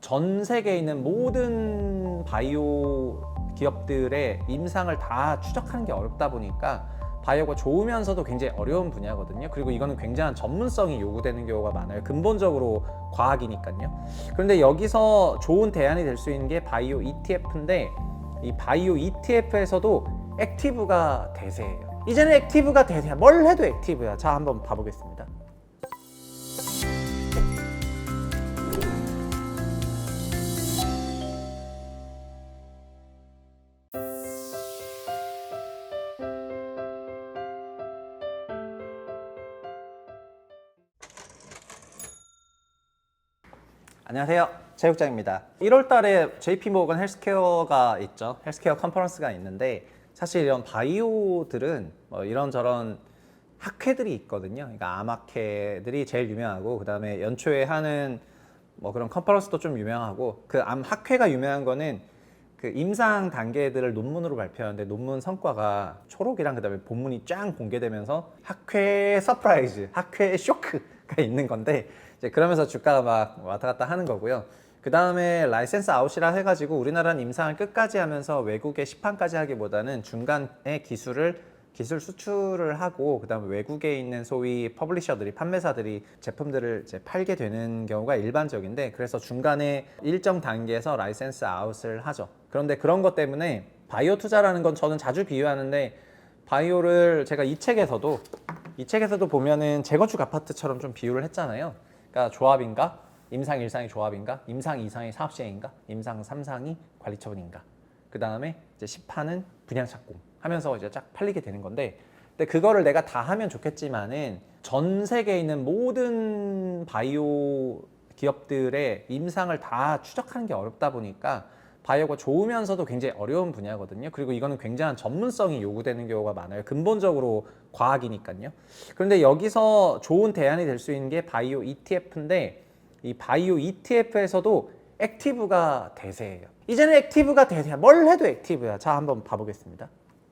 전 세계에 있는 모든 바이오 기업들의 임상을 다 추적하는 게 어렵다 보니까 바이오가 좋으면서도 굉장히 어려운 분야거든요. 그리고 이거는 굉장한 전문성이 요구되는 경우가 많아요. 근본적으로 과학이니까요. 그런데 여기서 좋은 대안이 될 수 있는 게 바이오 ETF인데, 이 바이오 ETF에서도 액티브가 대세예요. 이제는 액티브가 대세야. 뭘 해도 액티브야. 자, 한번 봐보겠습니다. 안녕하세요, 체육장입니다. 1월 달에 JP모건 헬스케어가 있죠. 헬스케어 컨퍼런스가 있는데, 사실 이런 바이오들은 이런저런 학회들이 있거든요. 그러니까 암학회들이 제일 유명하고, 그 다음에 연초에 하는 그런 컨퍼런스도 좀 유명하고, 그 암 학회가 유명한 거는 그 임상 단계들을 논문으로 발표하는데, 논문 성과가 초록이랑 그 다음에 본문이 쫙 공개되면서 학회 서프라이즈, 학회 쇼크가 있는 건데, 이제 그러면서 주가가 막 왔다 갔다 하는 거고요. 그 다음에 라이센스 아웃이라 해가지고 우리나라는 임상을 끝까지 하면서 외국에 시판까지 하기보다는 중간에 기술 수출을 하고, 그 다음에 외국에 있는 소위 퍼블리셔들이, 판매사들이 제품들을 이제 팔게 되는 경우가 일반적인데, 그래서 중간에 일정 단계에서 라이센스 아웃을 하죠. 그런데 그런 것 때문에 바이오 투자라는 건 저는 자주 비유하는데, 바이오를 제가 이 책에서도 보면은 재건축 아파트처럼 좀 비유를 했잖아요. 그러니까 조합인가? 임상 1상이 조합인가? 임상 2상이 사업시행인가? 임상 3상이 관리처분인가? 그 다음에 이제 시판은 분양착공 하면서 이제 쫙 팔리게 되는 건데, 근데 그거를 내가 다 하면 좋겠지만은 전 세계에 있는 모든 바이오 기업들의 임상을 다 추적하는 게 어렵다 보니까 바이오가 좋으면서도 굉장히 어려운 분야거든요. 그리고 이거는 굉장한 전문성이 요구되는 경우가 많아요. 근본적으로 과학이니까요. 그런데 여기서 좋은 대안이 될 수 있는 게 바이오 ETF인데, 이 바이오 ETF에서도 액티브가 대세예요. 이제는 액티브가 대세야. 뭘 해도 액티브야. 자, 한번 봐보겠습니다.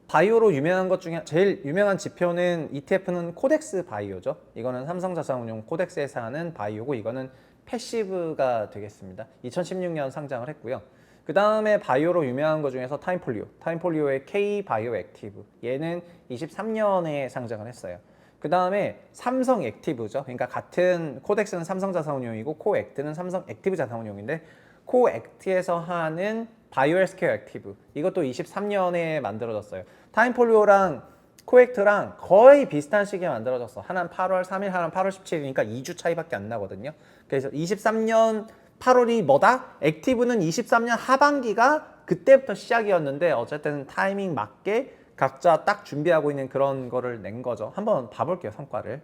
바이오로 유명한 것 중에 제일 유명한 지표는, ETF는 코덱스 바이오죠. 이거는 삼성자산운용 코덱스에서 하는 바이오고, 이거는 패시브가 되겠습니다. 2016년 상장을 했고요. 그 다음에 바이오로 유명한 것 중에서 타임폴리오의 K 바이오 액티브, 얘는 23년에 상장을 했어요. 그 다음에 삼성 액티브죠. 그러니까 같은 코덱스는 삼성자산운용이고 코액트는 삼성 액티브 자산운용인데, 코액트에서 하는 바이오 헬스케어 액티브, 이것도 23년에 만들어졌어요. 타임폴리오랑 코액트랑 거의 비슷한 시기에 만들어졌어. 하나는 8월 3일, 하나는 8월 17일이니까 2주 차이밖에 안 나거든요. 그래서 23년 8월이 뭐다? 액티브는 23년 하반기가 그때부터 시작이었는데, 어쨌든 타이밍 맞게 각자 딱 준비하고 있는 그런 거를 낸 거죠. 한번 봐볼게요, 성과를.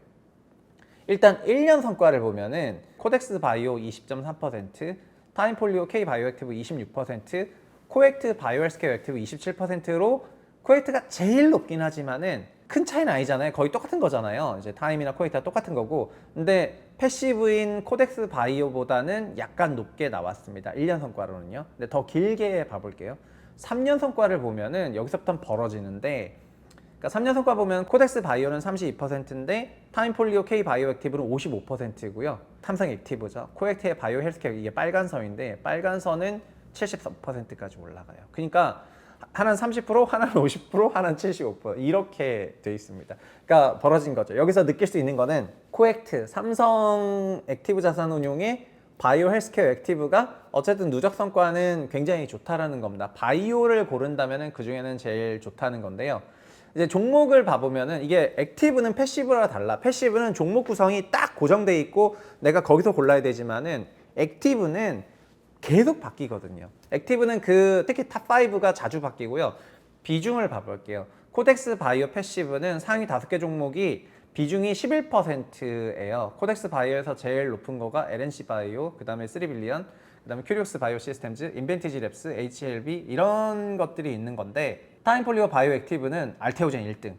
일단 1년 성과를 보면은 코덱스 바이오 20.3%, 타임폴리오 K 바이오 액티브 26%, 코액트 바이오 헬스케어 액티브 27%로 코액트가 제일 높긴 하지만은 큰 차이는 아니잖아요. 거의 똑같은 거잖아요. 이제 타임이나 코액트가 똑같은 거고. 근데 패시브인 코덱스 바이오보다는 약간 높게 나왔습니다. 1년 성과로는요. 근데 더 길게 봐볼게요. 3년 성과를 보면은 여기서부터 벌어지는데, 그러니까 3년 성과 보면 코덱스 바이오는 32%인데 타임폴리오 K 바이오 액티브는 55%고요. 삼성 액티브죠. 코액트의 바이오 헬스케어, 이게 빨간 선인데 빨간 선은 74%까지 올라가요. 그러니까 하나는 30%, 하나는 50%, 하나는 75% 이렇게 돼 있습니다. 그러니까 벌어진 거죠. 여기서 느낄 수 있는 거는 코액트, 삼성 액티브 자산운용의 바이오 헬스케어 액티브가 어쨌든 누적 성과는 굉장히 좋다라는 겁니다. 바이오를 고른다면 그 중에는 제일 좋다는 건데요. 이제 종목을 봐보면은, 이게 액티브는 패시브랑 달라. 패시브는 종목 구성이 딱 고정돼 있고 내가 거기서 골라야 되지만은, 액티브는 계속 바뀌거든요. 액티브는 특히 탑5가 자주 바뀌고요. 비중을 봐볼게요. 코덱스 바이오 패시브는 상위 5개 종목이 비중이 11%예요. 코덱스 바이오에서 제일 높은 거가 LNC 바이오, 그 다음에 3빌리언, 그 다음에 큐리오스 바이오 시스템즈, 인벤티지 랩스, HLB 이런 것들이 있는 건데, 타임폴리오 바이오 액티브는 알테오젠 1등,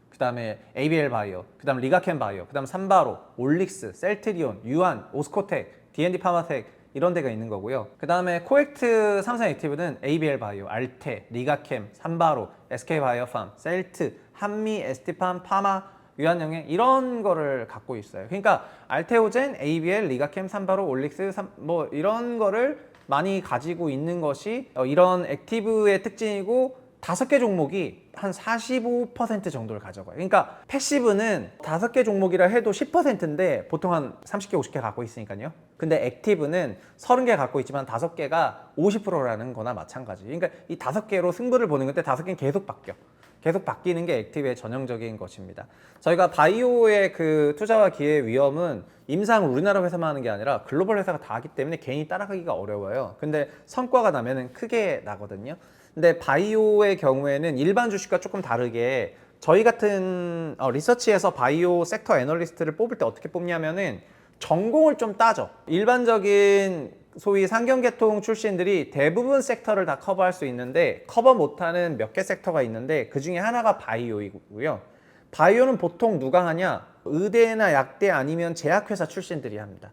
그 다음에 ABL 바이오, 그 다음 리가켄 바이오, 그 다음 삼바로, 올릭스, 셀트리온, 유한, 오스코텍, D&D 파마텍 이런 데가 있는 거고요. 그 다음에 코액트 삼성 액티브는 ABL 바이오, 알테, 리가캠, 삼바로, SK 바이오팜, 셀트, 한미, 에스티팜, 파마, 유한영애 이런 거를 갖고 있어요. 그러니까 알테오젠, ABL, 리가캠, 삼바로, 올릭스 뭐 이런 거를 많이 가지고 있는 것이 이런 액티브의 특징이고 5개 종목이 한 45% 정도를 가져가요. 그러니까 패시브는 5개 종목이라 해도 10%인데 보통 한 30개, 50개 갖고 있으니까요. 근데 액티브는 30개 갖고 있지만 5개가 50%라는 거나 마찬가지. 그러니까 이 5개로 승부를 보는 건데 5개는 계속 바뀌어. 계속 바뀌는 게 액티브의 전형적인 것입니다. 저희가 바이오의 그 투자와 기회 위험은 임상 우리나라 회사만 하는 게 아니라 글로벌 회사가 다 하기 때문에 개인이 따라가기가 어려워요. 근데 성과가 나면은 크게 나거든요. 근데 바이오의 경우에는 일반 주식과 조금 다르게 저희 같은 리서치에서 바이오 섹터 애널리스트를 뽑을 때 어떻게 뽑냐면은 전공을 좀 따져. 일반적인 소위 상경계통 출신들이 대부분 섹터를 다 커버할 수 있는데 커버 못하는 몇 개 섹터가 있는데 그 중에 하나가 바이오이고요. 바이오는 보통 누가 하냐? 의대나 약대 아니면 제약회사 출신들이 합니다.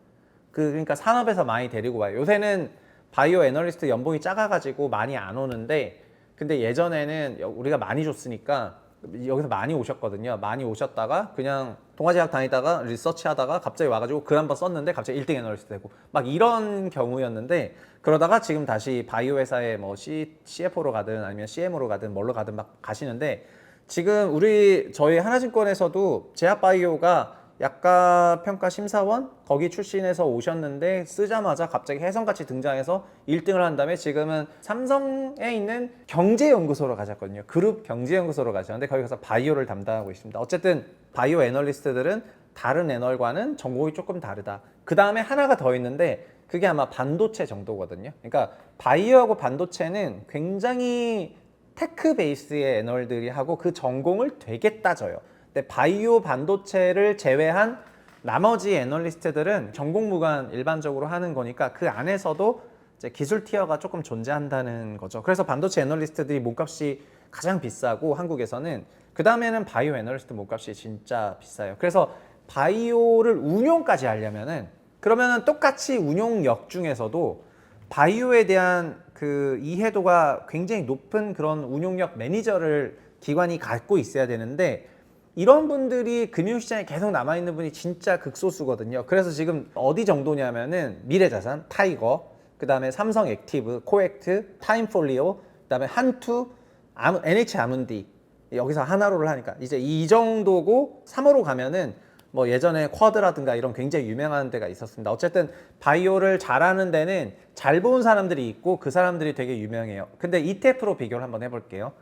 그러니까 산업에서 많이 데리고 와요. 요새는 바이오 애널리스트 연봉이 작아가지고 많이 안 오는데 근데 예전에는 우리가 많이 줬으니까 여기서 많이 오셨거든요. 많이 오셨다가 그냥 동아제약 다니다가 리서치 하다가 갑자기 와가지고 글 한번 썼는데 갑자기 1등 애널리스트 되고 막 이런 경우였는데 그러다가 지금 다시 바이오 회사에 뭐 CFO로 가든 아니면 CMO로 가든 뭘로 가든 막 가시는데 지금 저희 하나증권에서도 제약바이오가 약가평가 심사원 거기 출신에서 오셨는데 쓰자마자 갑자기 혜성같이 등장해서 1등을 한 다음에 지금은 삼성에 있는 경제연구소로 가셨거든요. 그룹 경제연구소로 가셨는데 거기 가서 바이오를 담당하고 있습니다. 어쨌든 바이오 애널리스트들은 다른 애널과는 전공이 조금 다르다. 그 다음에 하나가 더 있는데 그게 아마 반도체 정도거든요. 그러니까 바이오하고 반도체는 굉장히 테크 베이스의 애널들이 하고 그 전공을 되게 따져요. 근데 바이오 반도체를 제외한 나머지 애널리스트들은 전공 무관 일반적으로 하는 거니까 그 안에서도 이제 기술 티어가 조금 존재한다는 거죠. 그래서 반도체 애널리스트들이 몸값이 가장 비싸고 한국에서는 그 다음에는 바이오 애널리스트 몸값이 진짜 비싸요. 그래서 바이오를 운용까지 하려면은 그러면은 똑같이 운용력 중에서도 바이오에 대한 그 이해도가 굉장히 높은 그런 운용력 매니저를 기관이 갖고 있어야 되는데 이런 분들이 금융시장에 계속 남아있는 분이 진짜 극소수거든요. 그래서 지금 어디 정도냐면은 미래자산, 타이거, 그 다음에 삼성 액티브, 코액트, 타임폴리오, 그 다음에 한투, NH 아문디 여기서 하나로를 하니까 이제 이 정도고 3호로 가면은 뭐 예전에 쿼드라든가 이런 굉장히 유명한 데가 있었습니다. 어쨌든 바이오를 잘하는 데는 잘 본 사람들이 있고 그 사람들이 되게 유명해요. 근데 ETF로 비교를 한번 해볼게요.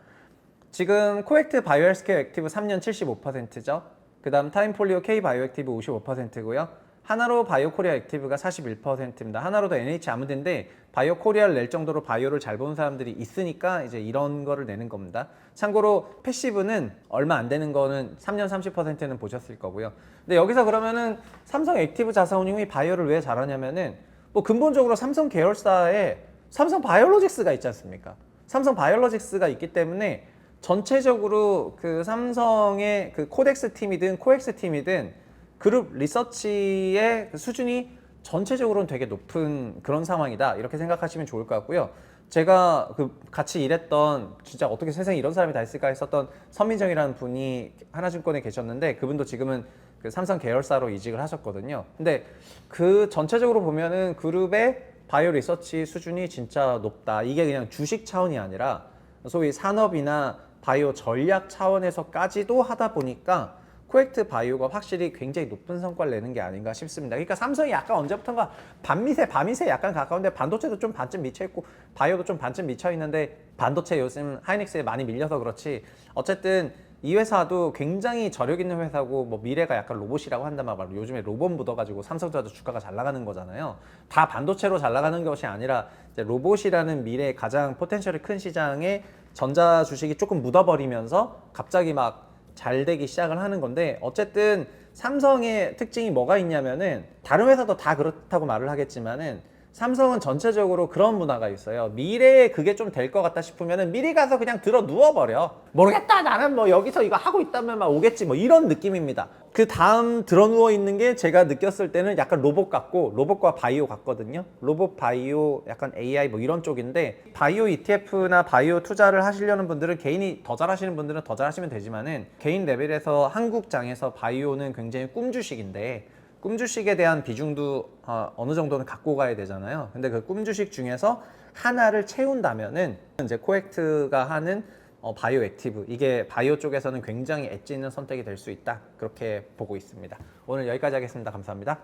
지금 코액트 바이오 헬스케어 액티브 3년 75%죠. 그 다음 타임폴리오 K 바이오 액티브 55%고요. 하나로 바이오 코리아 액티브가 41%입니다. 하나로도 NH 아무데인데 바이오 코리아를 낼 정도로 바이오를 잘 보는 사람들이 있으니까 이제 이런 거를 내는 겁니다. 참고로 패시브는 얼마 안 되는 거는 3년 30%는 보셨을 거고요. 근데 여기서 그러면은 삼성 액티브 자산운용이 바이오를 왜 잘하냐면은 뭐 근본적으로 삼성 계열사에 삼성 바이오로직스가 있지 않습니까? 삼성 바이오로직스가 있기 때문에 전체적으로 그 삼성의 그 코덱스 팀이든 코엑스 팀이든 그룹 리서치의 수준이 전체적으로는 되게 높은 그런 상황이다 이렇게 생각하시면 좋을 것 같고요. 제가 그 같이 일했던 진짜 어떻게 세상에 이런 사람이 다 있을까 했었던 선민정이라는 분이 하나증권에 계셨는데 그분도 지금은 그 삼성 계열사로 이직을 하셨거든요. 근데 그 전체적으로 보면은 그룹의 바이오 리서치 수준이 진짜 높다. 이게 그냥 주식 차원이 아니라 소위 산업이나 바이오 전략 차원에서까지도 하다 보니까 코액트 바이오가 확실히 굉장히 높은 성과를 내는 게 아닌가 싶습니다. 그러니까 삼성이 약간 언제부턴가 반미세 약간 가까운데 반도체도 좀 반쯤 미쳐 있고 바이오도 좀 반쯤 미쳐 있는데 반도체 요즘 하이닉스에 많이 밀려서 그렇지 어쨌든 이 회사도 굉장히 저력 있는 회사고 뭐 미래가 약간 로봇이라고 한단 말이에요. 요즘에 로봇 묻어가지고 삼성전자 주가가 잘 나가는 거잖아요. 다 반도체로 잘 나가는 것이 아니라 이제 로봇이라는 미래의 가장 포텐셜이 큰 시장에 전자 주식이 조금 묻어버리면서 갑자기 막 잘 되기 시작을 하는 건데 어쨌든 삼성의 특징이 뭐가 있냐면은 다른 회사도 다 그렇다고 말을 하겠지만은 삼성은 전체적으로 그런 문화가 있어요. 미래에 그게 좀 될 것 같다 싶으면은 미리 가서 그냥 들어 누워버려. 모르겠다. 나는 뭐 여기서 이거 하고 있다면 막 오겠지. 뭐 이런 느낌입니다. 그 다음 들어 누워 있는 게 제가 느꼈을 때는 약간 로봇 같고 로봇과 바이오 같거든요. 로봇, 바이오, 약간 AI 뭐 이런 쪽인데 바이오 ETF나 바이오 투자를 하시려는 분들은 개인이 더 잘하시는 분들은 더 잘하시면 되지만은 개인 레벨에서 한국장에서 바이오는 굉장히 꿈주식인데 꿈주식에 대한 비중도 어느 정도는 갖고 가야 되잖아요. 근데 그 꿈주식 중에서 하나를 채운다면은 이제 코엑트가 하는 바이오 액티브, 이게 바이오 쪽에서는 굉장히 엣지 있는 선택이 될 수 있다. 그렇게 보고 있습니다. 오늘 여기까지 하겠습니다. 감사합니다.